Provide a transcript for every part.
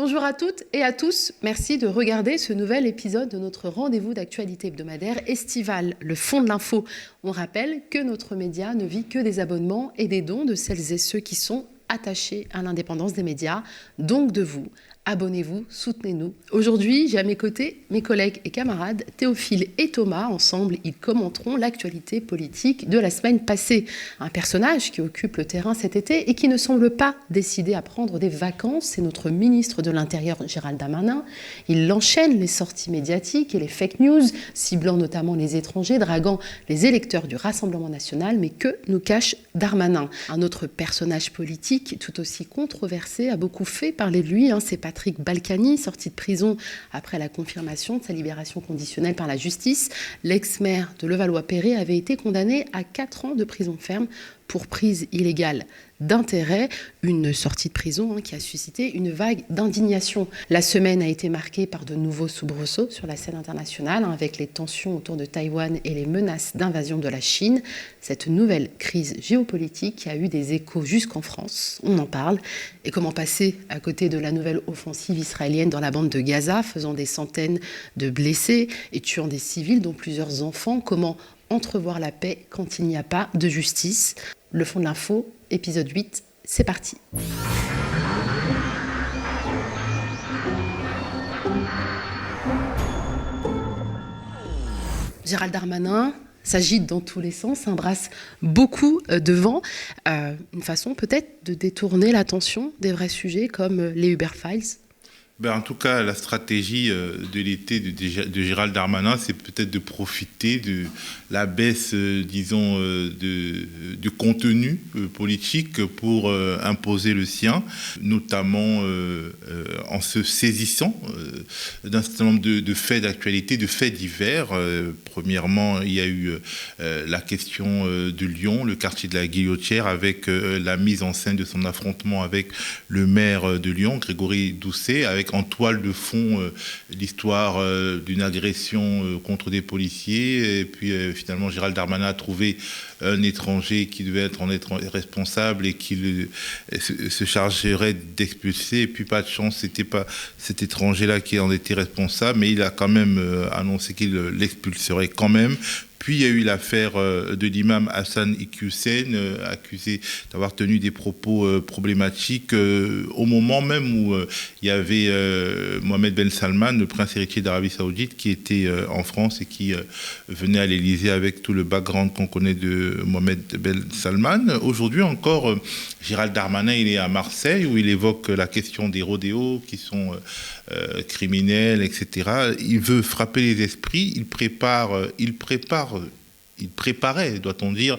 Bonjour à toutes et à tous, merci de regarder ce nouvel épisode de notre rendez-vous d'actualité hebdomadaire estival, le fond de l'info. On rappelle que notre média ne vit que des abonnements et des dons de celles et ceux qui sont attachés à l'indépendance des médias, donc de vous. Abonnez-vous, soutenez-nous. Aujourd'hui, j'ai à mes côtés mes collègues et camarades Théophile et Thomas. Ensemble, ils commenteront l'actualité politique de la semaine passée. Un personnage qui occupe le terrain cet été et qui ne semble pas décidé à prendre des vacances, c'est notre ministre de l'Intérieur, Gérald Darmanin. Il enchaîne les sorties médiatiques et les fake news, ciblant notamment les étrangers, draguant les électeurs du Rassemblement national. Mais que nous cache Darmanin? Un autre personnage politique tout aussi controversé a beaucoup fait parler de lui, c'est Patrick Balkany, sorti de prison après la confirmation de sa libération conditionnelle par la justice. L'ex-maire de Levallois-Perret avait été condamné à 4 ans de prison ferme pour prise illégale d'intérêt, une sortie de prison qui a suscité une vague d'indignation. La semaine a été marquée par de nouveaux soubresauts sur la scène internationale, avec les tensions autour de Taïwan et les menaces d'invasion de la Chine. Cette nouvelle crise géopolitique qui a eu des échos jusqu'en France, on en parle. Et comment passer à côté de la nouvelle offensive israélienne dans la bande de Gaza, faisant des centaines de blessés et tuant des civils, dont plusieurs enfants? Comment entrevoir la paix quand il n'y a pas de justice? Le fond de l'info, épisode 8, c'est parti. Gérald Darmanin s'agite dans tous les sens, embrasse beaucoup de vent. Une façon peut-être de détourner l'attention des vrais sujets comme les Uber Files. En tout cas, la stratégie de l'été de Gérald Darmanin, c'est peut-être de profiter de la baisse, disons, de contenu politique pour imposer le sien, notamment en se saisissant d'un certain nombre de faits d'actualité, de faits divers. Premièrement, il y a eu la question de Lyon, le quartier de la Guillotière, avec la mise en scène de son affrontement avec le maire de Lyon, Grégory Doucet, avec en toile de fond l'histoire d'une agression contre des policiers. Et puis finalement, Gérald Darmanin a trouvé un étranger qui devait être responsable et qui se chargerait d'expulser. Et puis pas de chance, c'était pas cet étranger-là qui en était responsable, mais il a quand même annoncé qu'il l'expulserait quand même. Puis il y a eu l'affaire de l'imam Hassan Iqiyoussen, accusé d'avoir tenu des propos problématiques au moment même où il y avait Mohamed Ben Salman, le prince héritier d'Arabie Saoudite, qui était en France et qui venait à l'Élysée avec tout le background qu'on connaît de Mohamed Ben Salman. Aujourd'hui encore, Gérald Darmanin, il est à Marseille où il évoque la question des rodéos qui sont criminels, etc. Il veut frapper les esprits, il préparait, doit-on dire,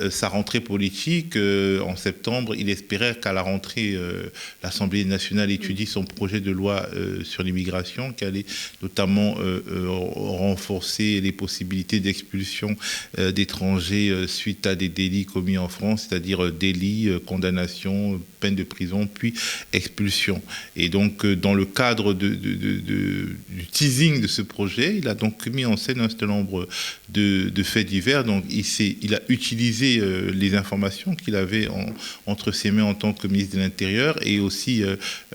sa rentrée politique en septembre. Il espérait qu'à la rentrée, l'Assemblée nationale étudie son projet de loi sur l'immigration, qui allait notamment renforcer les possibilités d'expulsion d'étrangers suite à des délits commis en France, c'est-à-dire délits, condamnation, peine de prison, puis expulsion. Et donc, dans le cadre du teasing de ce projet, il a donc mis en scène un certain nombre de faits divers. Donc, il a utilisé les informations qu'il avait entre ses mains en tant que ministre de l'Intérieur et aussi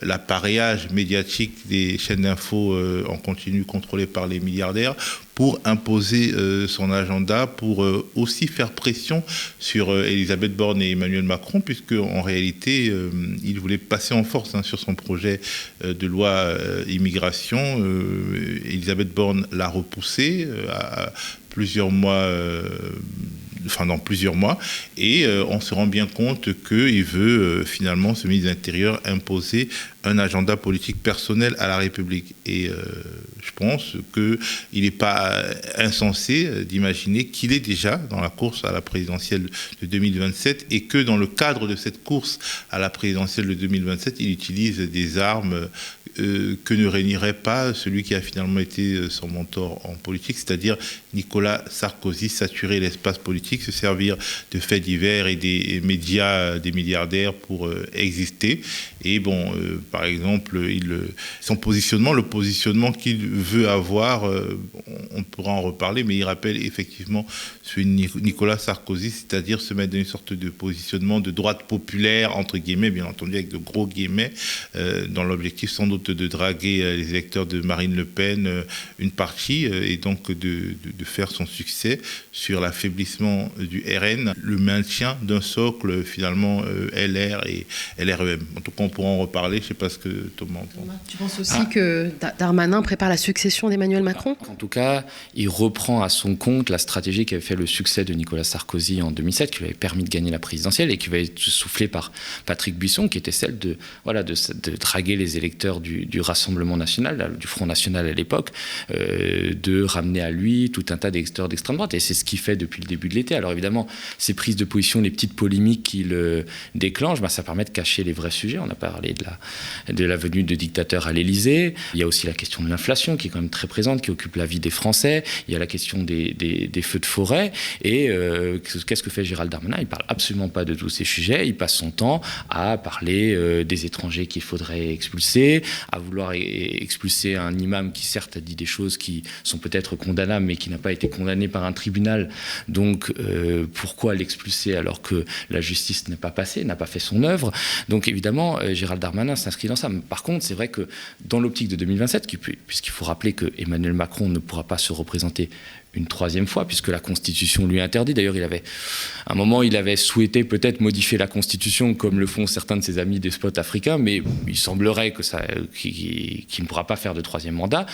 l'appareillage médiatique des chaînes d'infos en continu contrôlées par les milliardaires pour imposer son agenda, pour aussi faire pression sur Elisabeth Borne et Emmanuel Macron, puisque en réalité, il voulait passer en force sur son projet de loi immigration. Elisabeth Borne l'a repoussé à plusieurs mois, dans plusieurs mois, et on se rend bien compte qu'il veut finalement, ce ministre de l'Intérieur, imposer un agenda politique personnel à la République. Et je pense qu'il n'est pas insensé d'imaginer qu'il est déjà dans la course à la présidentielle de 2027 et que dans le cadre de cette course à la présidentielle de 2027, il utilise des armes que ne régnerait pas celui qui a finalement été son mentor en politique, c'est-à-dire Nicolas Sarkozy, saturer l'espace politique, se servir de faits divers et des médias, des milliardaires pour exister. Et bon, par exemple, son positionnement, le positionnement qu'il veut avoir, on pourra en reparler, mais il rappelle effectivement celui de Nicolas Sarkozy, c'est-à-dire se mettre dans une sorte de positionnement de droite populaire, entre guillemets, bien entendu avec de gros guillemets, dans l'objectif sans doute de draguer les électeurs de Marine Le Pen une partie, et donc de faire son succès sur l'affaiblissement du RN, le maintien d'un socle finalement LR et LREM. En tout cas, on pourra en reparler, je ne sais pas ce que Thomas en pense. Tu penses aussi que Darmanin prépare la succession d'Emmanuel Macron ? En tout cas, il reprend à son compte la stratégie qui avait fait le succès de Nicolas Sarkozy en 2007, qui lui avait permis de gagner la présidentielle et qui avait été soufflée par Patrick Buisson, qui était celle de draguer les électeurs du Rassemblement national, du Front national à l'époque, de ramener à lui tout un tas d'électeurs d'extrême droite. Et c'est ce qu'il fait depuis le début de l'été. Alors évidemment, ces prises de position, les petites polémiques qu'il déclenche, ça permet de cacher les vrais sujets. On a parlé de la venue de dictateurs à l'Élysée. Il y a aussi la question de l'inflation qui est quand même très présente, qui occupe la vie des Français. Il y a la question des feux de forêt. Et qu'est-ce que fait Gérald Darmanin ? Il ne parle absolument pas de tous ces sujets. Il passe son temps à parler des étrangers qu'il faudrait expulser, à vouloir expulser un imam qui certes a dit des choses qui sont peut-être condamnables, mais qui n'a pas été condamné par un tribunal. Donc pourquoi l'expulser alors que la justice n'est pas passée, n'a pas fait son œuvre ? Donc évidemment, Gérald Darmanin s'inscrit dans ça. Par contre, c'est vrai que dans l'optique de 2027, puisqu'il faut rappeler que Emmanuel Macron ne pourra pas se représenter une troisième fois, puisque la Constitution lui interdit. D'ailleurs, à un moment, il avait souhaité peut-être modifier la Constitution, comme le font certains de ses amis despotes africains, mais il semblerait qu'il ne pourra pas faire de troisième mandat.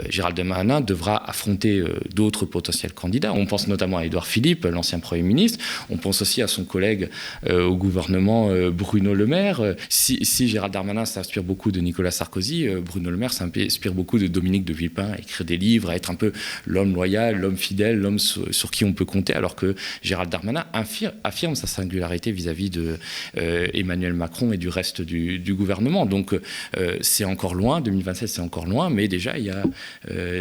Gérald Darmanin devra affronter d'autres potentiels candidats. On pense notamment à Édouard Philippe, l'ancien Premier ministre. On pense aussi à son collègue au gouvernement, Bruno Le Maire. Si Gérald Darmanin s'inspire beaucoup de Nicolas Sarkozy, Bruno Le Maire s'inspire beaucoup de Dominique de Villepin, à écrire des livres, à être un peu l'homme loyal, l'homme fidèle, l'homme sur qui on peut compter, alors que Gérald Darmanin affirme sa singularité vis-à-vis de Emmanuel Macron et du reste du gouvernement. Donc c'est encore loin, 2027 c'est encore loin, mais déjà il y a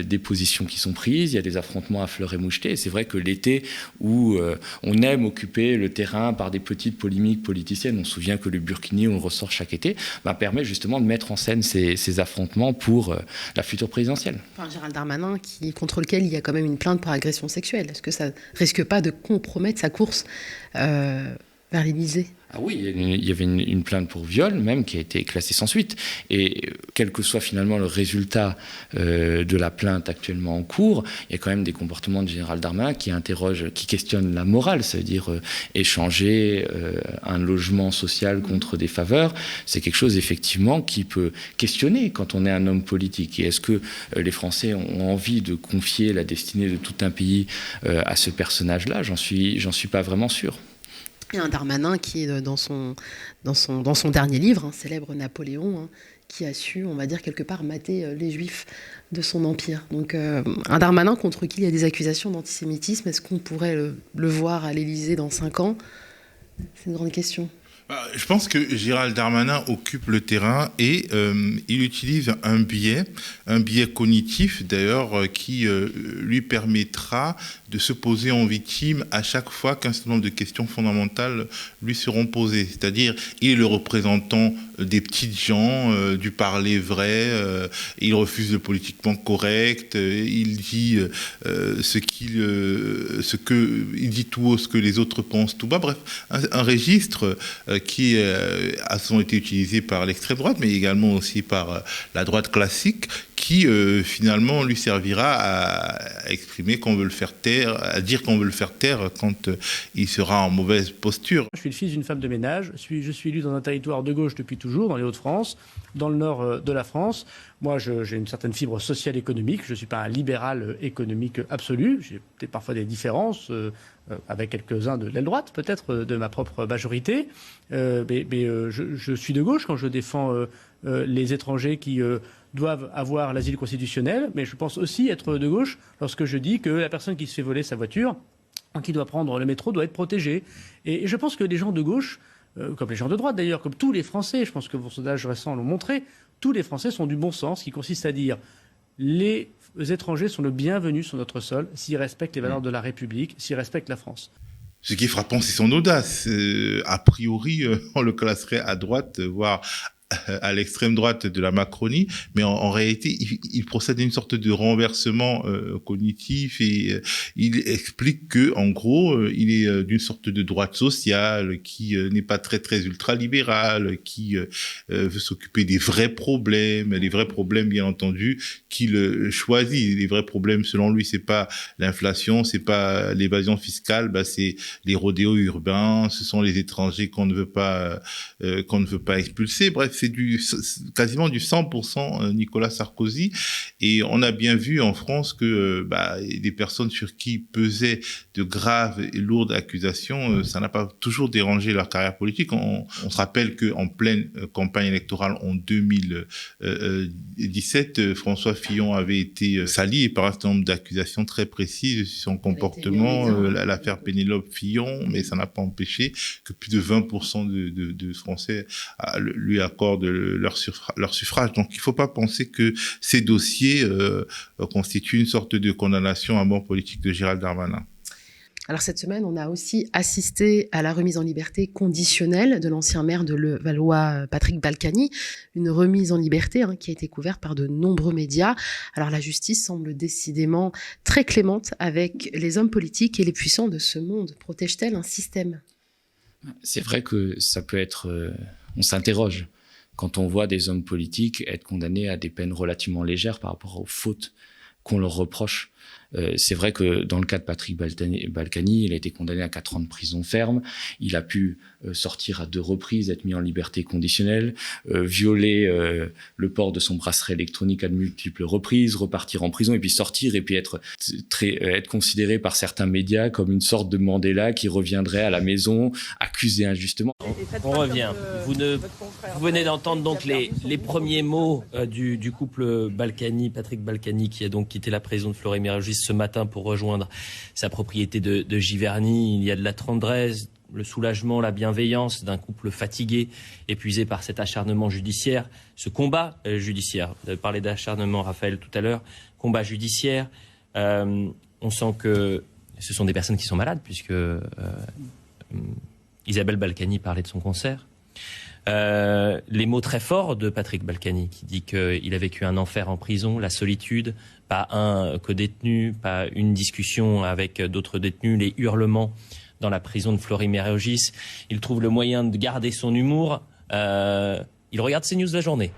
des positions qui sont prises, il y a des affrontements à fleur et moucheté. Et c'est vrai que l'été où on aime occuper le terrain par des petites polémiques politiciennes, on se souvient que le Burkini, on le ressort chaque été, permet justement de mettre en scène ces affrontements pour la future présidentielle. Enfin, Gérald Darmanin, contre lequel il y a quand même une plainte pour agression sexuelle. Est-ce que ça risque pas de compromettre sa course vers l'Élysée ? Ah oui, il y avait une plainte pour viol même qui a été classée sans suite. Et quel que soit finalement le résultat de la plainte actuellement en cours, il y a quand même des comportements de Gérald Darmanin qui questionnent la morale, c'est-à-dire échanger un logement social contre des faveurs. C'est quelque chose effectivement qui peut questionner quand on est un homme politique. Et est-ce que les Français ont envie de confier la destinée de tout un pays à ce personnage-là ? J'en suis pas vraiment sûr. Il y a un Darmanin qui est dans son dernier livre, célèbre Napoléon, qui a su, on va dire, quelque part mater les Juifs de son empire. Donc un Darmanin contre qui il y a des accusations d'antisémitisme, est-ce qu'on pourrait le voir à l'Élysée dans 5 ans ? C'est une grande question. Je pense que Gérald Darmanin occupe le terrain et il utilise un biais cognitif d'ailleurs qui lui permettra de se poser en victime à chaque fois qu'un certain nombre de questions fondamentales lui seront posées. C'est-à-dire, il est le représentant des petites gens, du parler vrai, il refuse le politiquement correct, il dit il dit tout haut ce que les autres pensent tout bas. Bref, un registre qui a souvent été utilisé par l'extrême droite, mais également aussi par la droite classique, qui finalement lui servira à exprimer qu'on veut le faire taire, à dire qu'on veut le faire taire quand il sera en mauvaise posture. Je suis le fils d'une femme de ménage, je suis élu dans un territoire de gauche depuis toujours, dans les Hauts-de-France, dans le nord de la France. Moi, j'ai une certaine fibre sociale économique, je ne suis pas un libéral économique absolu, j'ai peut-être parfois des différences avec quelques-uns de l'aile droite, peut-être de ma propre majorité, mais je suis de gauche quand je défends les étrangers qui doivent avoir l'asile constitutionnel, mais je pense aussi être de gauche lorsque je dis que la personne qui se fait voler sa voiture, qui doit prendre le métro, doit être protégée. Et je pense que les gens de gauche, comme les gens de droite d'ailleurs, comme tous les Français, je pense que vos sondages récents l'ont montré, tous les Français sont du bon sens, qui consiste à dire les étrangers sont le bienvenu sur notre sol s'ils respectent les valeurs de la République, s'ils respectent la France. Ce qui est frappant, c'est son audace. A priori, on le classerait à droite, voire à l'extrême droite de la Macronie, mais en réalité, il procède à une sorte de renversement cognitif et il explique que, en gros, il est d'une sorte de droite sociale qui n'est pas très très ultralibérale, qui veut s'occuper des vrais problèmes, les vrais problèmes bien entendu qu'il choisit. Les vrais problèmes, selon lui, c'est pas l'inflation, c'est pas l'évasion fiscale, c'est les rodéos urbains, ce sont les étrangers qu'on ne veut pas expulser. Bref, c'est quasiment du 100% Nicolas Sarkozy. Et on a bien vu en France que des personnes sur qui pesaient de graves et lourdes accusations, ça n'a pas toujours dérangé leur carrière politique. On se rappelle qu'en pleine campagne électorale en 2017, François Fillon avait été sali par un certain nombre d'accusations très précises sur son comportement, l'affaire Pénélope Fillon, mais ça n'a pas empêché que plus de 20% de Français lui accordent leur suffrage. Donc, il ne faut pas penser que ces dossiers constituent une sorte de condamnation à mort politique de Gérald Darmanin. Alors cette semaine, on a aussi assisté à la remise en liberté conditionnelle de l'ancien maire de Levallois, Patrick Balkany, une remise en liberté qui a été couverte par de nombreux médias. Alors la justice semble décidément très clémente avec les hommes politiques et les puissants de ce monde. Protège-t-elle un système ? C'est vrai que ça peut être... on s'interroge quand on voit des hommes politiques être condamnés à des peines relativement légères par rapport aux fautes qu'on leur reproche. C'est vrai que dans le cas de Patrick Balkany, il a été condamné à 4 ans de prison ferme. Il a pu sortir à 2 reprises, être mis en liberté conditionnelle, violer le port de son bracelet électronique à de multiples reprises, repartir en prison et puis sortir et puis être considéré par certains médias comme une sorte de Mandela qui reviendrait à la maison accusé injustement. On revient. Vous venez d'entendre donc les premiers mots du couple Patrick Balkany, qui a donc quitté la prison de Fleury-Mérogis ce matin pour rejoindre sa propriété de Giverny. Il y a de la tendresse, le soulagement, la bienveillance d'un couple fatigué, épuisé par cet acharnement judiciaire, ce combat judiciaire. Vous avez parlé d'acharnement, Raphaël, tout à l'heure. Combat judiciaire. On sent que ce sont des personnes qui sont malades, puisque Isabelle Balkany parlait de son cancer. Les mots très forts de Patrick Balkany, qui dit qu'il a vécu un enfer en prison, la solitude, pas un co-détenu, pas une discussion avec d'autres détenus, les hurlements dans la prison de Fleury-Mérogis. Il trouve le moyen de garder son humour. Il regarde CNews la journée.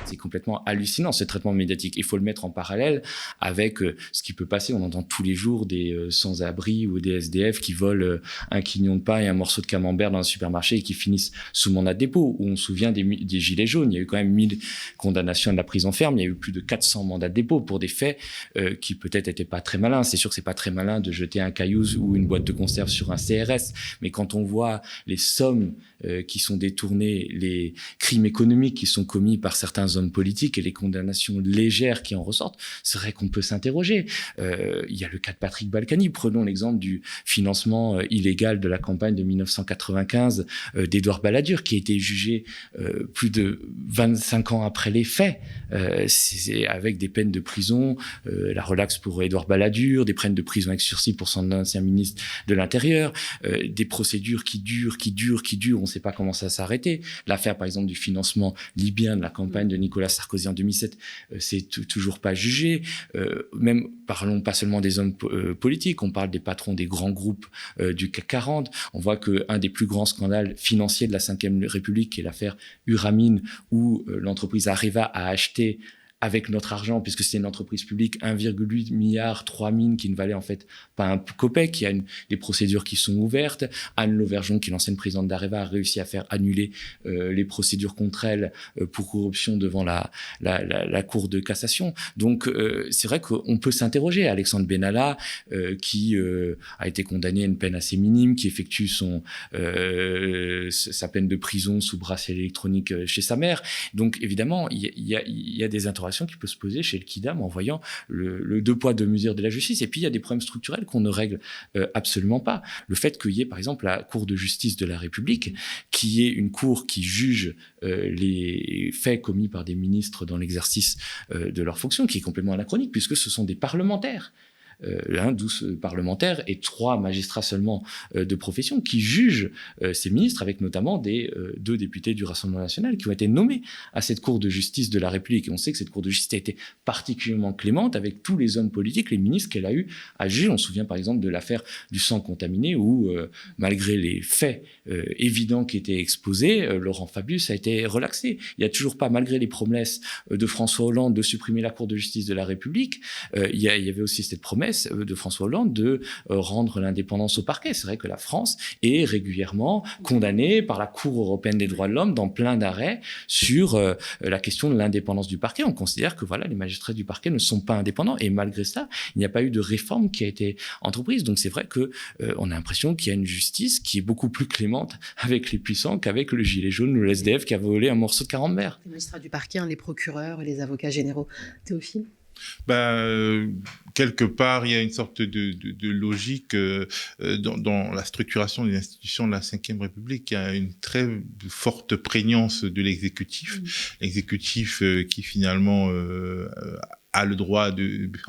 C'est complètement hallucinant, ce traitement médiatique. Il faut le mettre en parallèle avec ce qui peut passer. On entend tous les jours des sans-abri ou des SDF qui volent un quignon de pain et un morceau de camembert dans un supermarché et qui finissent sous mandat de dépôt. Ou on se souvient des gilets jaunes. Il y a eu quand même 1000 condamnations de la prison ferme. Il y a eu plus de 400 mandats de dépôt pour des faits qui peut-être n'étaient pas très malins. C'est sûr que c'est pas très malin de jeter un caillou ou une boîte de conserve sur un CRS. Mais quand on voit les sommes qui sont détournées, les crimes économiques qui sont commis par certains hommes politiques et les condamnations légères qui en ressortent, c'est vrai qu'on peut s'interroger. Il y a le cas de Patrick Balkany. Prenons l'exemple du financement illégal de la campagne de 1995 d'Édouard Balladur, qui a été jugé plus de 25 ans après les faits, c'est avec des peines de prison, la relaxe pour Édouard Balladur, des peines de prison avec sursis pour son ancien ministre de l'Intérieur, des procédures qui durent, on ne sait pas comment ça s'arrêter. L'affaire, par exemple, du financement libyen de la campagne de Nicolas Sarkozy en 2007, c'est toujours pas jugé. Même, parlons pas seulement des hommes politiques, on parle des patrons des grands groupes du CAC 40. On voit qu'un des plus grands scandales financiers de la Ve République, qui est l'affaire Uramine, où l'entreprise Areva a acheté avec notre argent, puisque c'était une entreprise publique, 1,8 milliard, 3 mines qui ne valaient en fait pas un copec. Il y a des procédures qui sont ouvertes. Anne Lauvergeon, qui est l'ancienne présidente d'Areva, a réussi à faire annuler les procédures contre elle pour corruption devant la Cour de cassation. Donc, c'est vrai qu'on peut s'interroger. Alexandre Benalla, qui a été condamné à une peine assez minime, qui effectue sa peine de prison sous bracelet électronique chez sa mère. Donc, évidemment, il y a des interrogations interrogation qui peut se poser chez le Kidam en voyant le deux poids, deux mesures de la justice. Et puis, il y a des problèmes structurels qu'on ne règle absolument pas. Le fait qu'il y ait, par exemple, la Cour de justice de la République, qui est une cour qui juge les faits commis par des ministres dans l'exercice de leurs fonctions, qui est complètement anachronique, puisque ce sont des parlementaires. 12 parlementaires et 3 magistrats seulement de profession qui jugent ces ministres, avec notamment des 2 députés du Rassemblement national qui ont été nommés à cette Cour de justice de la République. Et on sait que cette Cour de justice a été particulièrement clémente avec tous les hommes politiques, les ministres qu'elle a eu à juger. On se souvient par exemple de l'affaire du sang contaminé où, malgré les faits évidents qui étaient exposés, Laurent Fabius a été relaxé. Il n'y a toujours pas, malgré les promesses de François Hollande de supprimer la Cour de justice de la République, il y avait aussi cette promesse de François Hollande de rendre l'indépendance au parquet. C'est vrai que la France est régulièrement condamnée par la Cour européenne des droits de l'homme dans plein d'arrêts sur la question de l'indépendance du parquet. On considère que les magistrats du parquet ne sont pas indépendants et malgré ça, il n'y a pas eu de réforme qui a été entreprise. Donc c'est vrai que on a l'impression qu'il y a une justice qui est beaucoup plus clémente avec les puissants qu'avec le gilet jaune ou le SDF qui a volé un morceau de camembert. Les magistrats du parquet, les procureurs, les avocats généraux. Théophile ? Quelque part, il y a une sorte de logique dans la structuration des institutions de la Ve République. Il y a une très forte prégnance de l'exécutif. L'exécutif qui finalement a le droit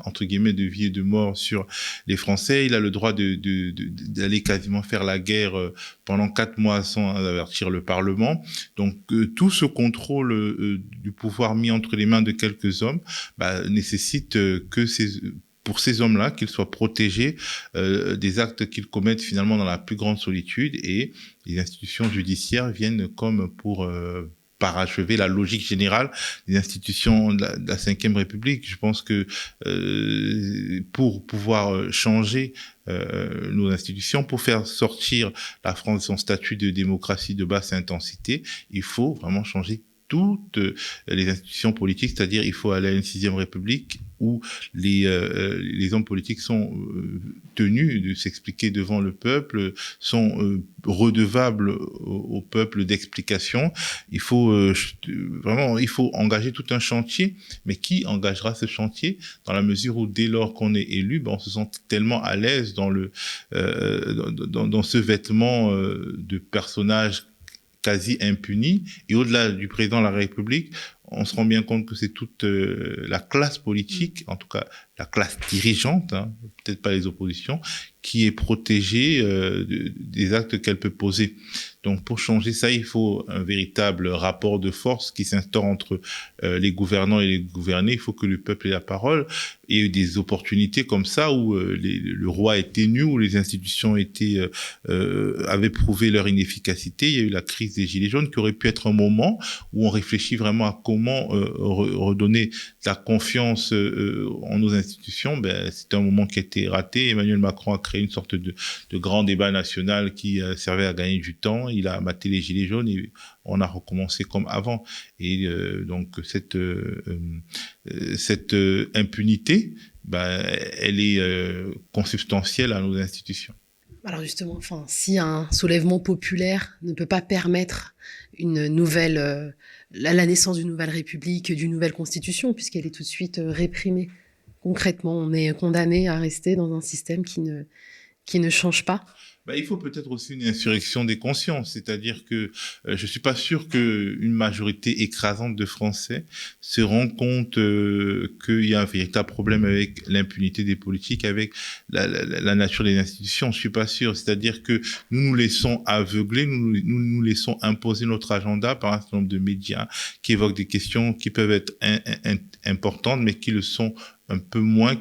entre guillemets, de vie et de mort sur les Français. Il a le droit d'aller quasiment faire la guerre pendant 4 mois sans avertir le Parlement. Donc, tout ce contrôle du pouvoir mis entre les mains de quelques hommes nécessite que pour ces hommes-là, qu'ils soient protégés des actes qu'ils commettent finalement dans la plus grande solitude, et les institutions judiciaires viennent comme pour parachever la logique générale des institutions de la Ve République. Je pense que pour pouvoir changer nos institutions, pour faire sortir la France de son statut de démocratie de basse intensité, il faut vraiment changer toutes les institutions politiques, c'est-à-dire il faut aller à une 6e République où les hommes politiques sont tenus de s'expliquer devant le peuple, sont redevables au peuple d'explications. Il faut il faut engager tout un chantier, mais qui engagera ce chantier dans la mesure où dès lors qu'on est élu, on se sent tellement à l'aise dans dans ce vêtement de personnage quasi impuni, et au-delà du président de la République, on se rend bien compte que c'est toute la classe politique, en tout cas la classe dirigeante, peut-être pas les oppositions, qui est protégée des actes qu'elle peut poser. Donc pour changer ça, il faut un véritable rapport de force qui s'instaure entre les gouvernants et les gouvernés. Il faut que le peuple ait la parole. Il y a eu des opportunités comme ça où le roi était nu, où les institutions avaient prouvé leur inefficacité. Il y a eu la crise des Gilets jaunes qui aurait pu être un moment où on réfléchit vraiment à comment redonner la confiance en nos institutions. C'était un moment qui a été raté. Emmanuel Macron a créé une sorte de grand débat national qui servait à gagner du temps. Il a maté les Gilets jaunes et on a recommencé comme avant. Et donc cette impunité, elle est consubstantielle à nos institutions. Alors justement, si un soulèvement populaire ne peut pas permettre une nouvelle, la naissance d'une nouvelle république, d'une nouvelle constitution, puisqu'elle est tout de suite réprimée, concrètement, on est condamné à rester dans un système qui ne change pas. Il faut peut-être aussi une insurrection des consciences, c'est-à-dire que je suis pas sûr qu'une majorité écrasante de Français se rend compte qu'il y a un véritable problème avec l'impunité des politiques, avec la nature des institutions. Je suis pas sûr, c'est-à-dire que nous nous laissons aveugler, nous laissons imposer notre agenda par un certain nombre de médias qui évoquent des questions qui peuvent être importantes, mais qui le sont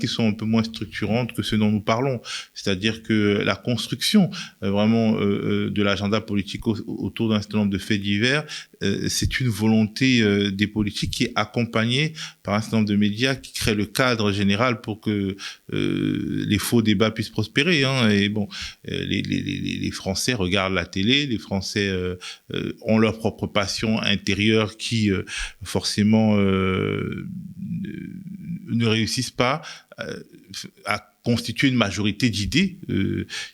qui sont un peu moins structurantes que ce dont nous parlons. C'est-à-dire que la construction vraiment de l'agenda politique autour d'un certain nombre de faits divers, c'est une volonté des politiques qui est accompagnée par un certain nombre de médias qui créent le cadre général pour que les faux débats puissent prospérer. Et les Français regardent la télé, les Français ont leur propre passion intérieure qui forcément ne réussissent pas à constituer une majorité d'idées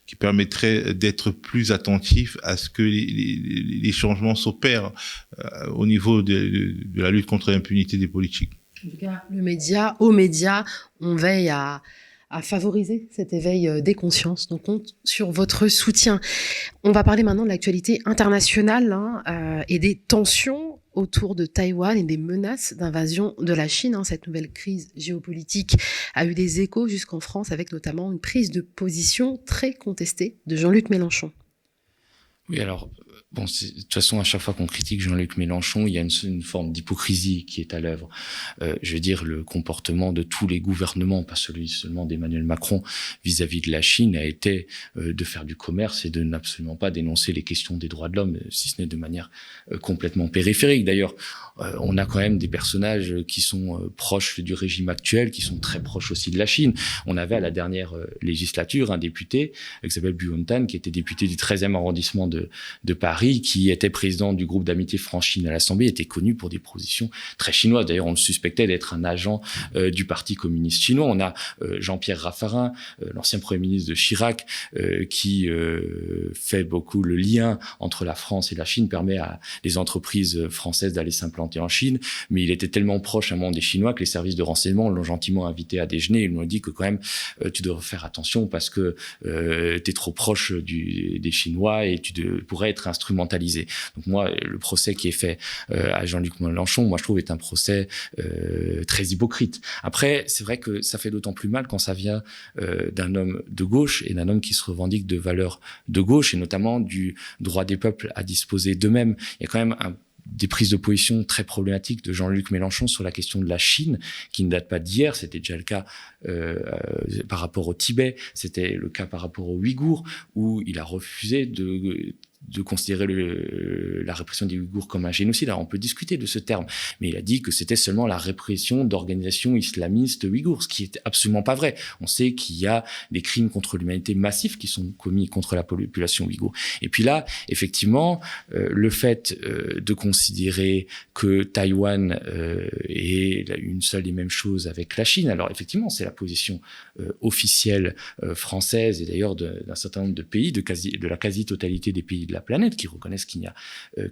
qui permettrait d'être plus attentif à ce que les changements s'opèrent au niveau de la lutte contre l'impunité des politiques. En tout cas, aux médias, on veille à favoriser cet éveil des consciences. Donc, on compte sur votre soutien. On va parler maintenant de l'actualité internationale et des tensions autour de Taïwan et des menaces d'invasion de la Chine. Cette nouvelle crise géopolitique a eu des échos jusqu'en France, avec notamment une prise de position très contestée de Jean-Luc Mélenchon. Oui, alors, bon, de toute façon, à chaque fois qu'on critique Jean-Luc Mélenchon, il y a une forme d'hypocrisie qui est à l'œuvre. Je veux dire, le comportement de tous les gouvernements, pas celui seulement d'Emmanuel Macron, vis-à-vis de la Chine, a été de faire du commerce et de n'absolument pas dénoncer les questions des droits de l'homme, si ce n'est de manière complètement périphérique. D'ailleurs, on a quand même des personnages qui sont proches du régime actuel, qui sont très proches aussi de la Chine. On avait à la dernière législature un député, Xabel Buontan, qui était député du 13e arrondissement de Paris, qui était président du groupe d'amitié France-Chine à l'Assemblée, était connu pour des positions très chinoises. D'ailleurs, on le suspectait d'être un agent du Parti communiste chinois. On a Jean-Pierre Raffarin, l'ancien Premier ministre de Chirac, qui fait beaucoup le lien entre la France et la Chine, permet à les entreprises françaises d'aller s'implanter en Chine. Mais il était tellement proche à un moment des Chinois que les services de renseignement l'ont gentiment invité à déjeuner. Ils lui ont dit que quand même, tu devrais faire attention parce que tu es trop proche des Chinois et tu pourrait être instrumentalisé. Donc moi, le procès qui est fait à Jean-Luc Mélenchon, moi je trouve est un procès très hypocrite. Après, c'est vrai que ça fait d'autant plus mal quand ça vient d'un homme de gauche et d'un homme qui se revendique de valeurs de gauche et notamment du droit des peuples à disposer d'eux-mêmes. Il y a quand même des prises de position très problématiques de Jean-Luc Mélenchon sur la question de la Chine, qui ne date pas d'hier. C'était déjà le cas par rapport au Tibet, c'était le cas par rapport aux Ouïghours, où il a refusé de considérer la répression des Ouïghours comme un génocide. Alors on peut discuter de ce terme, mais il a dit que c'était seulement la répression d'organisations islamistes ouïghours, ce qui est absolument pas vrai. On sait qu'il y a des crimes contre l'humanité massifs qui sont commis contre la population ouïghour. Et puis là, effectivement, le fait de considérer que Taïwan est une seule et même chose avec la Chine, alors effectivement, c'est la position officielle française et d'ailleurs d'un certain nombre de pays, de la quasi-totalité des pays de la planète qui reconnaissent qu'il n'y a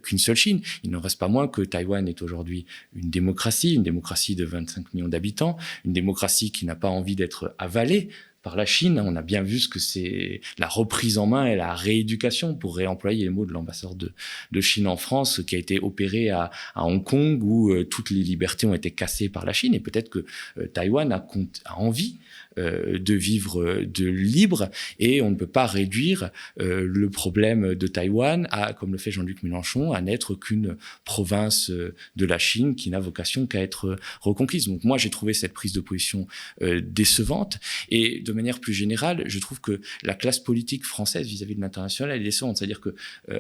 qu'une seule Chine. Il n'en reste pas moins que Taïwan est aujourd'hui une démocratie de 25 millions d'habitants, une démocratie qui n'a pas envie d'être avalée par la Chine. On a bien vu ce que c'est la reprise en main et la rééducation, pour réemployer les mots de l'ambassadeur de Chine en France, qui a été opéré à Hong Kong, où toutes les libertés ont été cassées par la Chine. Et peut-être que Taïwan a envie de vivre de libre, et on ne peut pas réduire le problème de Taïwan comme le fait Jean-Luc Mélenchon, à n'être qu'une province de la Chine qui n'a vocation qu'à être reconquise. Donc moi, j'ai trouvé cette prise de position décevante, et de manière plus générale, je trouve que la classe politique française vis-à-vis de l'international, elle est décevante. C'est-à-dire que,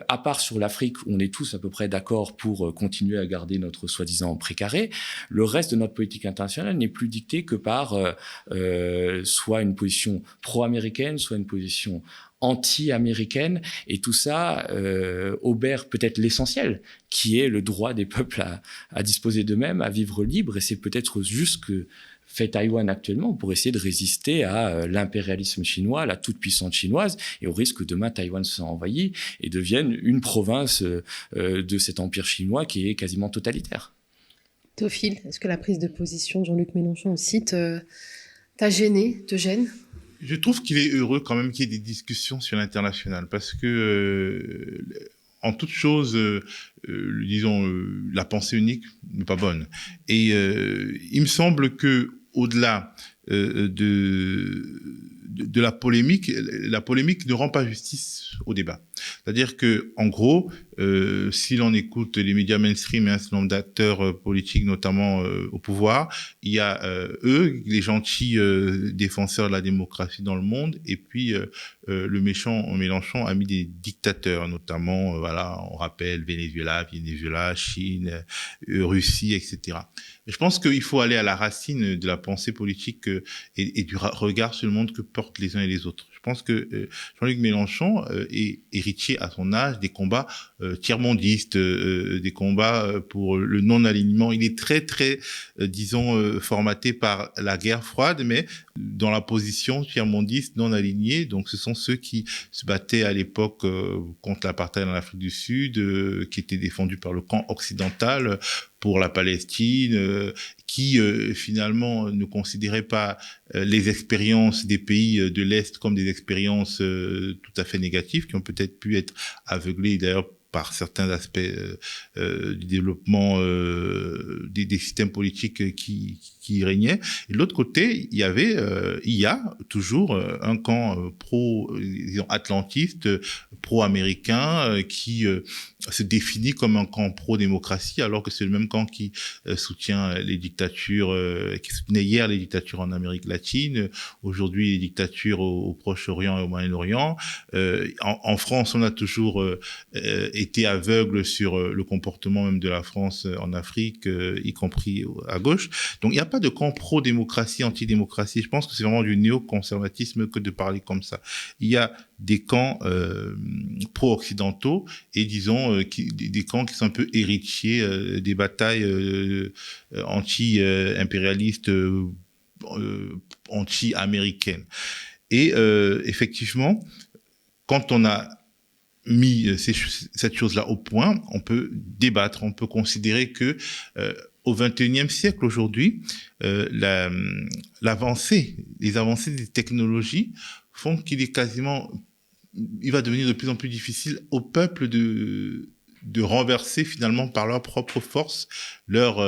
à part sur l'Afrique, où on est tous à peu près d'accord pour continuer à garder notre soi-disant précaré, le reste de notre politique internationale n'est plus dicté que par soit une position pro-américaine, soit une position anti-américaine, et tout ça obère peut-être l'essentiel, qui est le droit des peuples à disposer d'eux-mêmes, à vivre libre, et c'est peut-être juste que fait Taïwan actuellement pour essayer de résister à l'impérialisme chinois, à la toute-puissance chinoise, et au risque que demain Taïwan soit envahi et devienne une province de cet empire chinois qui est quasiment totalitaire. Théophile, est-ce que la prise de position de Jean-Luc Mélenchon aussi t'a gêné, te gêne ? Je trouve qu'il est heureux quand même qu'il y ait des discussions sur l'international, parce que en toute chose, disons, la pensée unique n'est pas bonne. Et il me semble que au-delà de la polémique ne rend pas justice au débat. C'est-à-dire que, en gros, si l'on écoute les médias mainstream et un certain nombre d'acteurs politiques, notamment au pouvoir, il y a eux, les gentils défenseurs de la démocratie dans le monde, et puis le méchant Mélenchon a mis des dictateurs, notamment, voilà, on rappelle Venezuela, Chine, Russie, etc. Je pense qu'il faut aller à la racine de la pensée politique et du regard sur le monde que portent les uns et les autres. Je pense que Jean-Luc Mélenchon est héritier à son âge des combats tiers-mondistes, des combats pour le non-alignement. Il est très, très, disons, formaté par la guerre froide, mais dans la position tiers-mondiste non alignée. Donc, ce sont ceux qui se battaient à l'époque contre l'apartheid en Afrique du Sud, qui étaient défendus par le camp occidental, pour la Palestine, qui finalement ne considérait pas les expériences des pays de l'Est comme des expériences tout à fait négatives, qui ont peut-être pu être aveuglées d'ailleurs par certains aspects du développement des systèmes politiques qui régnaient. Et de l'autre côté, il y a toujours un camp pro-atlantiste, pro-américain, qui se définit comme un camp pro-démocratie, alors que c'est le même camp qui soutient les dictatures, qui soutenait hier les dictatures en Amérique latine, aujourd'hui les dictatures au Proche-Orient et au Moyen-Orient. En France, on a toujours été aveugle sur le comportement même de la France en Afrique, y compris à gauche. Donc il n'y a pas de camp pro-démocratie, anti-démocratie. Je pense que c'est vraiment du néoconservatisme que de parler comme ça. Il y a des camps pro-occidentaux et disons des camps qui sont un peu héritiers des batailles anti-impérialistes, anti-américaines. Et effectivement, quand on a mis cette chose-là au point, on peut débattre, on peut considérer que au XXIe siècle aujourd'hui, les avancées des technologies font qu'il est il va devenir de plus en plus difficile au peuple de renverser finalement par leur propre force leur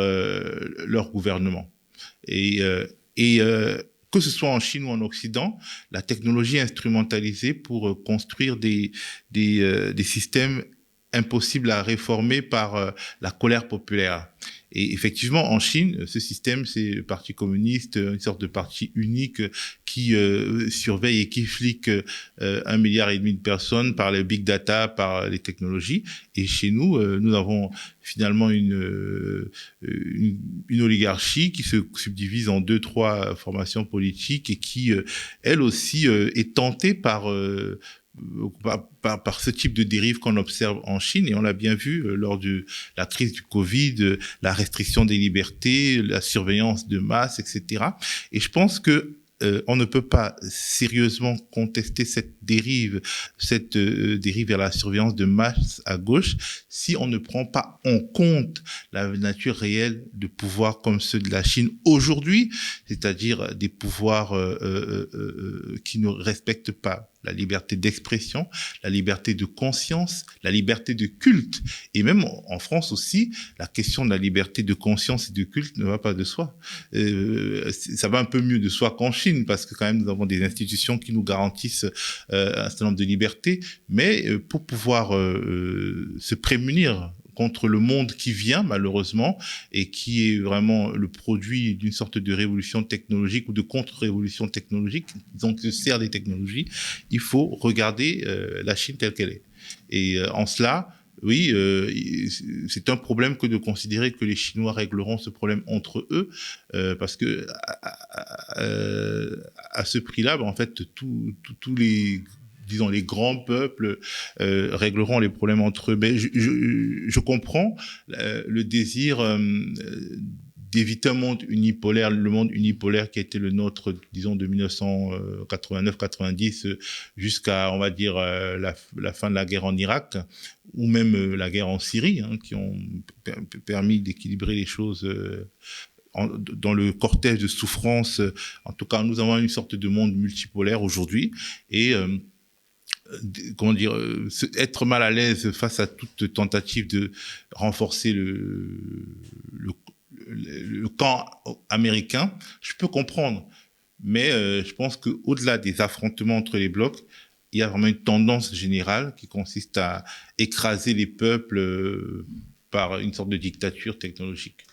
gouvernement. Et que ce soit en Chine ou en Occident, la technologie est instrumentalisée pour construire des systèmes impossibles à réformer par la colère populaire. Et effectivement, en Chine, ce système, c'est le Parti communiste, une sorte de parti unique qui surveille et qui flique 1,5 milliard de personnes par les big data, par les technologies. Et chez nous, nous avons finalement une oligarchie qui se subdivise en 2-3 formations politiques et qui, elle aussi, est tentée par ce type de dérive qu'on observe en Chine, et on l'a bien vu lors de la crise du Covid, la restriction des libertés, la surveillance de masse, etc. Et je pense que on ne peut pas sérieusement contester cette dérive vers la surveillance de masse à gauche si on ne prend pas en compte la nature réelle de pouvoirs comme ceux de la Chine aujourd'hui, c'est-à-dire des pouvoirs qui ne respectent pas la liberté d'expression, la liberté de conscience, la liberté de culte. Et même en France aussi, la question de la liberté de conscience et de culte ne va pas de soi. Ça va un peu mieux de soi qu'en Chine, parce que quand même nous avons des institutions qui nous garantissent un certain nombre de libertés. Mais pour pouvoir se prémunir contre le monde qui vient, malheureusement, et qui est vraiment le produit d'une sorte de révolution technologique ou de contre-révolution technologique, donc se sert des technologies, il faut regarder la Chine telle qu'elle est. Et en cela, oui, c'est un problème que de considérer que les Chinois régleront ce problème entre eux, parce que à ce prix-là, en fait, tous les disons les grands peuples régleront les problèmes entre eux. Mais je comprends le désir d'éviter un monde unipolaire, le monde unipolaire qui a été le nôtre, disons, de 1989-90 jusqu'à, on va dire, la fin de la guerre en Irak, ou même la guerre en Syrie, qui ont permis d'équilibrer les choses dans le cortège de souffrance. En tout cas, nous avons une sorte de monde multipolaire aujourd'hui, et comment dire, être mal à l'aise face à toute tentative de renforcer le camp américain, je peux comprendre. Mais je pense qu'au-delà des affrontements entre les blocs, il y a vraiment une tendance générale qui consiste à écraser les peuples par une sorte de dictature technologique.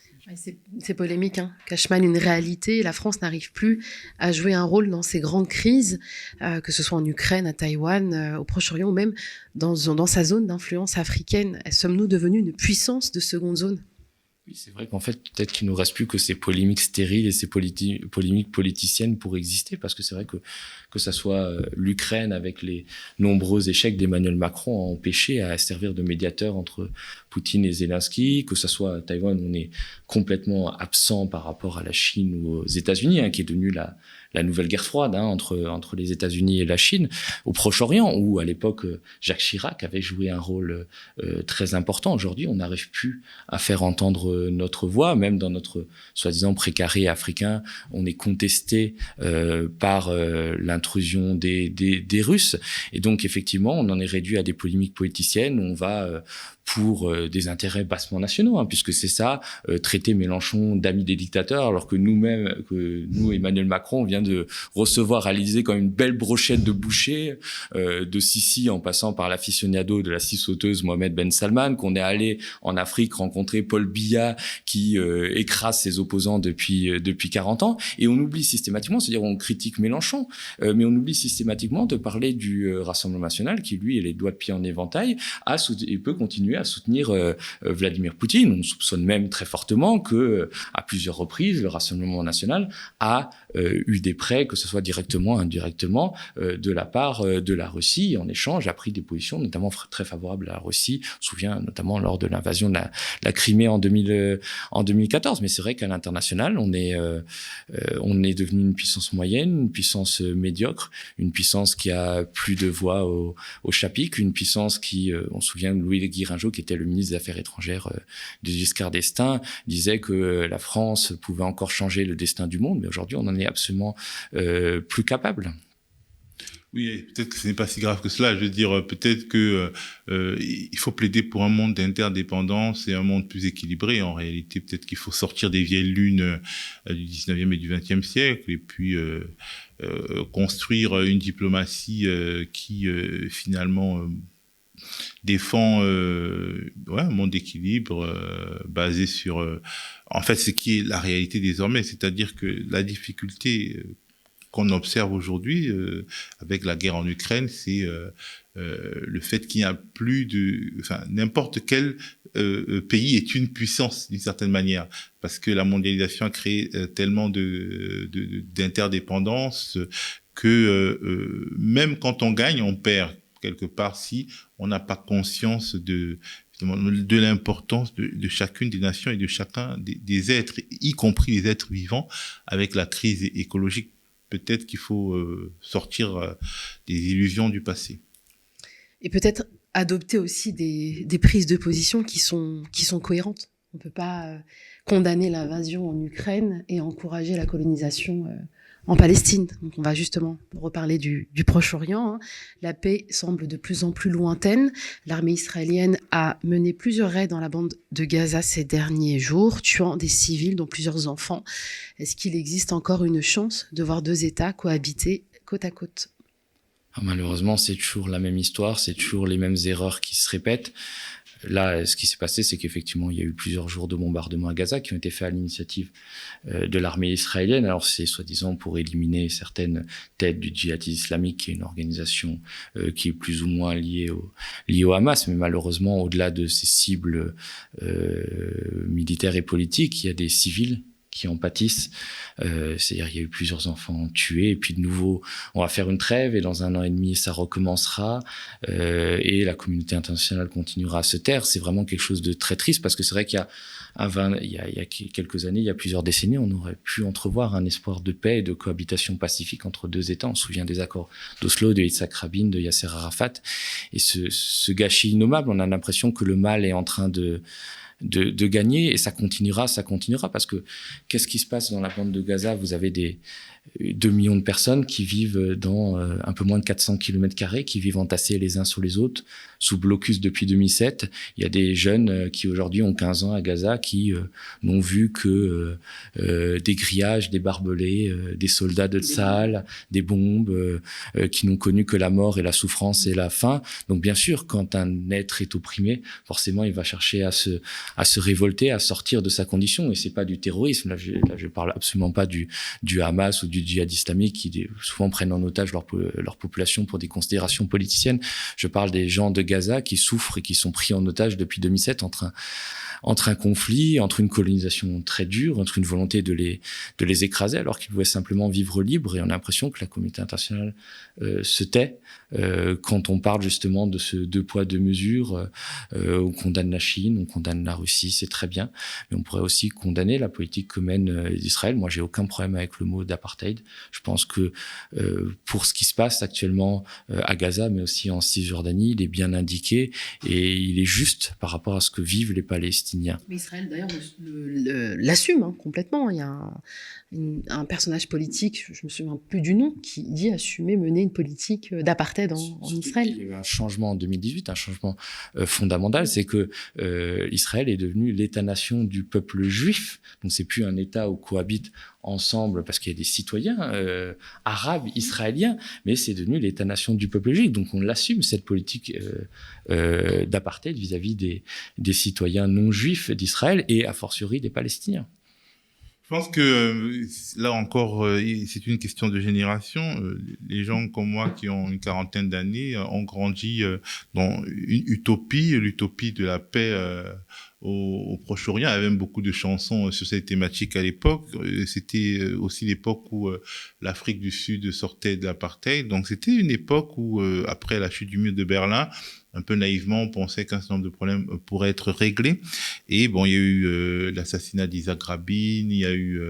C'est polémique, cache mal une réalité. La France n'arrive plus à jouer un rôle dans ces grandes crises, que ce soit en Ukraine, à Taïwan, au Proche-Orient, ou même dans sa zone d'influence africaine. Sommes-nous devenus une puissance de seconde zone ? Oui, c'est vrai qu'en fait, peut-être qu'il nous reste plus que ces polémiques stériles et ces polémiques politiciennes pour exister, parce que c'est vrai que ça soit l'Ukraine avec les nombreux échecs d'Emmanuel Macron a empêché à servir de médiateur entre Poutine et Zelensky, que ça soit Taïwan, on est complètement absent par rapport à la Chine ou aux États-Unis, qui est devenue la nouvelle guerre froide entre les États-Unis et la Chine, au Proche-Orient, où à l'époque Jacques Chirac avait joué un rôle très important. Aujourd'hui, on n'arrive plus à faire entendre notre voix, même dans notre soi-disant précaré africain, on est contesté par l'intrusion des Russes. Et donc, effectivement, on en est réduit à des polémiques politiciennes. On va pour des intérêts bassement nationaux, puisque c'est ça, traiter Mélenchon d'ami des dictateurs, alors que nous, Emmanuel Macron, on vient de recevoir à l'Élysée comme une belle brochette de boucher, de Sisi en passant par l'aficionado de la scie sauteuse Mohamed Ben Salman, qu'on est allé en Afrique rencontrer Paul Biya qui écrase ses opposants depuis 40 ans, et on oublie systématiquement, c'est-à-dire on critique Mélenchon, mais on oublie systématiquement de parler du Rassemblement national qui, lui, a les doigts de pied en éventail, et peut continuer à soutenir Vladimir Poutine. On soupçonne même très fortement que, à plusieurs reprises, le Rassemblement national a eu des prêts, que ce soit directement ou indirectement, de la part de la Russie. En échange, a pris des positions notamment très favorables à la Russie. On se souvient notamment lors de l'invasion de la Crimée en 2014. Mais c'est vrai qu'à l'international, on est devenu une puissance moyenne, une puissance médiocre, une puissance qui a plus de voix au chapitre, une puissance qui, on se souvient de Louis Guiringeau, qui était le ministre des Affaires étrangères de Giscard d'Estaing, disait que la France pouvait encore changer le destin du monde, mais aujourd'hui, on n'en est absolument plus capable. Oui, peut-être que ce n'est pas si grave que cela. Je veux dire, peut-être que il faut plaider pour un monde d'interdépendance et un monde plus équilibré. En réalité, peut-être qu'il faut sortir des vieilles lunes du 19e et du 20e siècle et puis construire une diplomatie qui finalement défend un monde d'équilibre basé sur en fait ce qui est la réalité désormais, c'est-à-dire que la difficulté qu'on observe aujourd'hui avec la guerre en Ukraine, c'est le fait qu'il n'y a plus n'importe quel pays est une puissance d'une certaine manière, parce que la mondialisation a créé tellement d'interdépendance que même quand on gagne, on perd quelque part si on n'a pas conscience de l'importance de chacune des nations et de chacun des êtres, y compris les êtres vivants, avec la crise écologique. Peut-être qu'il faut sortir des illusions du passé. Et peut-être adopter aussi des prises de position qui sont cohérentes. On ne peut pas condamner l'invasion en Ukraine et encourager la colonisation en Palestine. Donc on va justement reparler du Proche-Orient. La paix semble de plus en plus lointaine. L'armée israélienne a mené plusieurs raids dans la bande de Gaza ces derniers jours, tuant des civils, dont plusieurs enfants. Est-ce qu'il existe encore une chance de voir deux États cohabiter côte à côte ? Malheureusement, c'est toujours la même histoire, c'est toujours les mêmes erreurs qui se répètent. Là, ce qui s'est passé, c'est qu'effectivement, il y a eu plusieurs jours de bombardements à Gaza qui ont été faits à l'initiative de l'armée israélienne. Alors, c'est soi-disant pour éliminer certaines têtes du djihad islamique, qui est une organisation qui est plus ou moins liée au Hamas. Mais malheureusement, au-delà de ces cibles militaires et politiques, il y a des civils qui en pâtissent. C'est-à-dire il y a eu plusieurs enfants tués, et puis de nouveau, on va faire une trêve, et dans 1 an et demi, ça recommencera, et la communauté internationale continuera à se taire. C'est vraiment quelque chose de très triste, parce que c'est vrai qu'il y a quelques années, il y a plusieurs décennies, on aurait pu entrevoir un espoir de paix et de cohabitation pacifique entre deux États. On se souvient des accords d'Oslo, de Yitzhak Rabin, de Yasser Arafat, et ce gâchis innommable, on a l'impression que le mal est en train de gagner, et ça continuera, parce que qu'est-ce qui se passe dans la bande de Gaza ? Vous avez 2 millions de personnes qui vivent dans un peu moins de 400 km², qui vivent entassés les uns sur les autres, sous blocus depuis 2007. Il y a des jeunes qui aujourd'hui ont 15 ans à Gaza, qui n'ont vu que des grillages, des barbelés, des soldats de Tsahal, des bombes, qui n'ont connu que la mort et la souffrance et la faim. Donc bien sûr, quand un être est opprimé, forcément il va chercher à se révolter, à sortir de sa condition, et c'est pas du terrorisme. Là, je parle absolument pas du Hamas ou du djihad islamique, qui souvent prennent en otage leur population pour des considérations politiciennes. Je parle des gens de Gaza qui souffrent et qui sont pris en otage depuis 2007 entre un conflit, entre une colonisation très dure, entre une volonté de les écraser alors qu'ils pouvaient simplement vivre libres. Et on a l'impression que la communauté internationale se tait quand on parle justement de ce 2 poids 2 mesures. On condamne la Chine, on condamne la Russie, c'est très bien, mais on pourrait aussi condamner la politique que mène Israël. Moi, j'ai aucun problème avec le mot d'apartheid. Je pense que pour ce qui se passe actuellement à Gaza, mais aussi en Cisjordanie, il est bien indiqué et il est juste par rapport à ce que vivent les Palestiniens. Mais Israël, d'ailleurs, l'assume complètement. Il y a un personnage politique, je me souviens plus du nom, qui dit assumer, mener une politique d'apartheid en Israël. Il y a eu un changement en 2018, un changement fondamental, c'est que Israël est devenu l'État-nation du peuple juif. Donc c'est plus un État où cohabitent ensemble parce qu'il y a des citoyens arabes, israéliens, mais c'est devenu l'État-nation du peuple juif. Donc on l'assume, cette politique d'apartheid vis-à-vis des citoyens non juifs d'Israël et a fortiori des Palestiniens. Je pense que là encore, c'est une question de génération. Les gens comme moi qui ont une quarantaine d'années ont grandi dans une utopie, l'utopie de la paix au Proche-Orient. Il y avait même beaucoup de chansons sur cette thématique à l'époque. C'était aussi l'époque où l'Afrique du Sud sortait de l'apartheid. Donc c'était une époque où, après la chute du mur de Berlin, un peu naïvement, on pensait qu'un certain nombre de problèmes pourraient être réglés. Et bon, il y a eu l'assassinat d'Isaac Rabin, il y a eu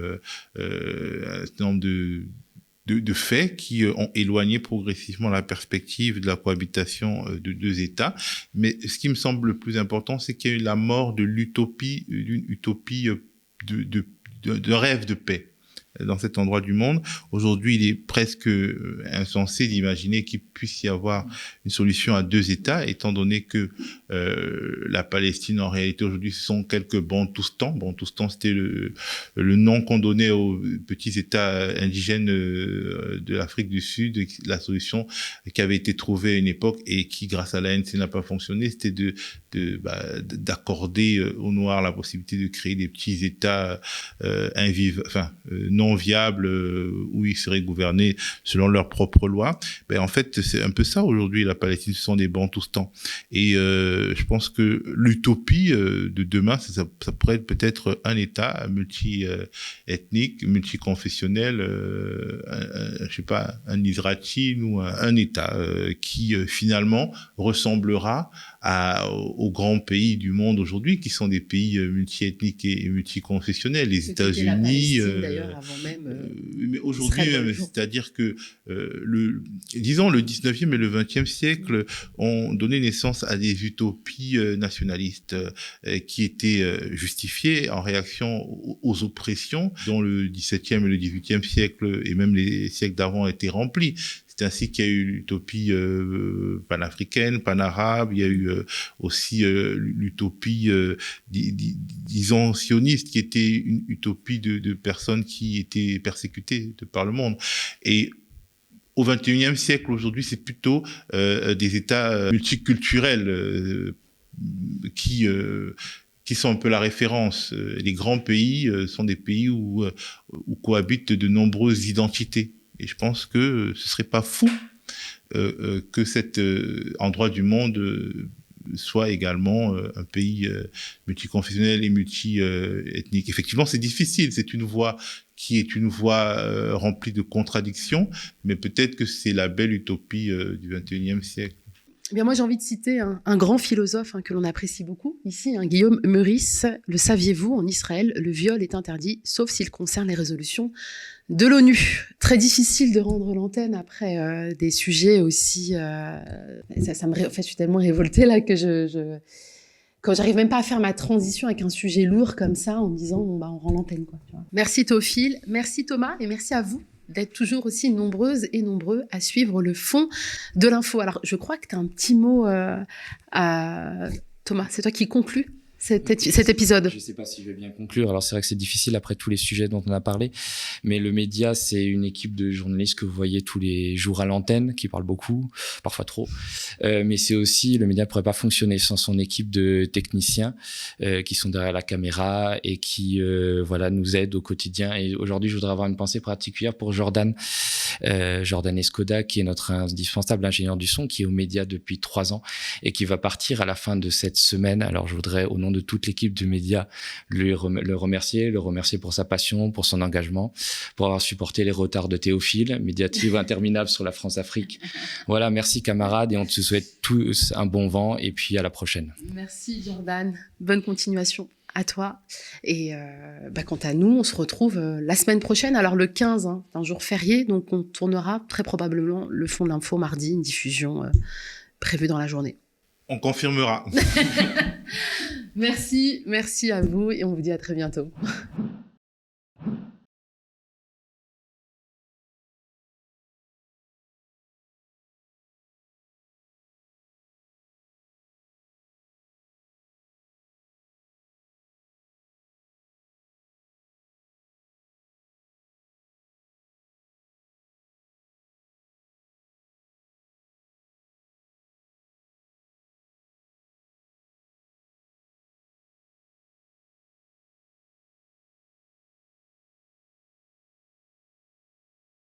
un certain nombre de faits qui ont éloigné progressivement la perspective de la cohabitation de 2 États. Mais ce qui me semble le plus important, c'est qu'il y a eu la mort de l'utopie, d'une utopie de rêve de paix dans cet endroit du monde. Aujourd'hui, il est presque insensé d'imaginer qu'il puisse y avoir une solution à 2 États, étant donné que la Palestine, en réalité, aujourd'hui, ce sont quelques Bantoustans. Bantoustan, c'était le nom qu'on donnait aux petits États indigènes de l'Afrique du Sud. La solution qui avait été trouvée à une époque et qui, grâce à l'ANC, n'a pas fonctionné, c'était d'accorder aux Noirs la possibilité de créer des petits États non viables où ils seraient gouvernés selon leurs propres lois. Ben, en fait, c'est un peu ça aujourd'hui, la Palestine, ce sont des Bantoustans. Et je pense que l'utopie de demain, ça pourrait être peut-être un État multi-ethnique, multiconfessionnel, je sais pas, un Israël ou un État qui finalement ressemblera aux grands pays du monde aujourd'hui, qui sont des pays multiethniques et multiconfessionnels. Les États-Unis, mais aujourd'hui même, c'est-à-dire que disons le 19e et le 20e siècle ont donné naissance à des utopies nationalistes qui étaient justifiées en réaction aux oppressions dont le 17e et le 18e siècle et même les siècles d'avant étaient remplis. C'est ainsi qu'il y a eu l'utopie panafricaine, panarabe, il y a eu aussi l'utopie, disons, sioniste, qui était une utopie de personnes qui étaient persécutées de par le monde. Et au XXIe siècle, aujourd'hui, c'est plutôt des États multiculturels qui sont un peu la référence. Les grands pays sont des pays où cohabitent de nombreuses identités. Et je pense que ce serait pas fou que cet endroit du monde soit également un pays multiconfessionnel et multi-ethnique. Effectivement, c'est difficile. C'est une voie qui est une voie remplie de contradictions, mais peut-être que c'est la belle utopie du XXIe siècle. Eh bien, moi, j'ai envie de citer un grand philosophe que l'on apprécie beaucoup ici, Guillaume Meurice. Le saviez-vous, en Israël, le viol est interdit, sauf s'il concerne les résolutions de l'ONU. Très difficile de rendre l'antenne après des sujets aussi... ça me je suis tellement révoltée là que quand j'arrive même pas à faire ma transition avec un sujet lourd comme ça, en me disant, on rend l'antenne, quoi. Tu vois. Merci Théophile, merci Thomas, et merci à vous d'être toujours aussi nombreuses et nombreux à suivre le fond de l'info. Alors, je crois que tu as un petit mot Thomas, c'est toi qui conclus cet épisode. Je ne sais pas si je vais bien conclure. Alors, c'est vrai que c'est difficile après tous les sujets dont on a parlé, mais le média, c'est une équipe de journalistes que vous voyez tous les jours à l'antenne, qui parlent beaucoup, parfois trop. Mais c'est aussi, le média ne pourrait pas fonctionner sans son équipe de techniciens qui sont derrière la caméra et qui nous aident au quotidien. Et aujourd'hui, je voudrais avoir une pensée particulière pour Jordan, Jordan Escoda, qui est notre indispensable ingénieur du son, qui est aux médias depuis 3 ans et qui va partir à la fin de cette semaine. Alors, je voudrais, au nom de toute l'équipe du média, le remercier pour sa passion, pour son engagement, pour avoir supporté les retards de Théophile, médiative interminable sur la France-Afrique. Voilà, merci camarades, et on te souhaite tous un bon vent, et puis à la prochaine. Merci Jordan, bonne continuation à toi. Et quant à nous, on se retrouve la semaine prochaine, alors le 15, un jour férié, donc on tournera très probablement le Fond de l'Info mardi, une diffusion prévue dans la journée. On confirmera. Merci à vous, et on vous dit à très bientôt.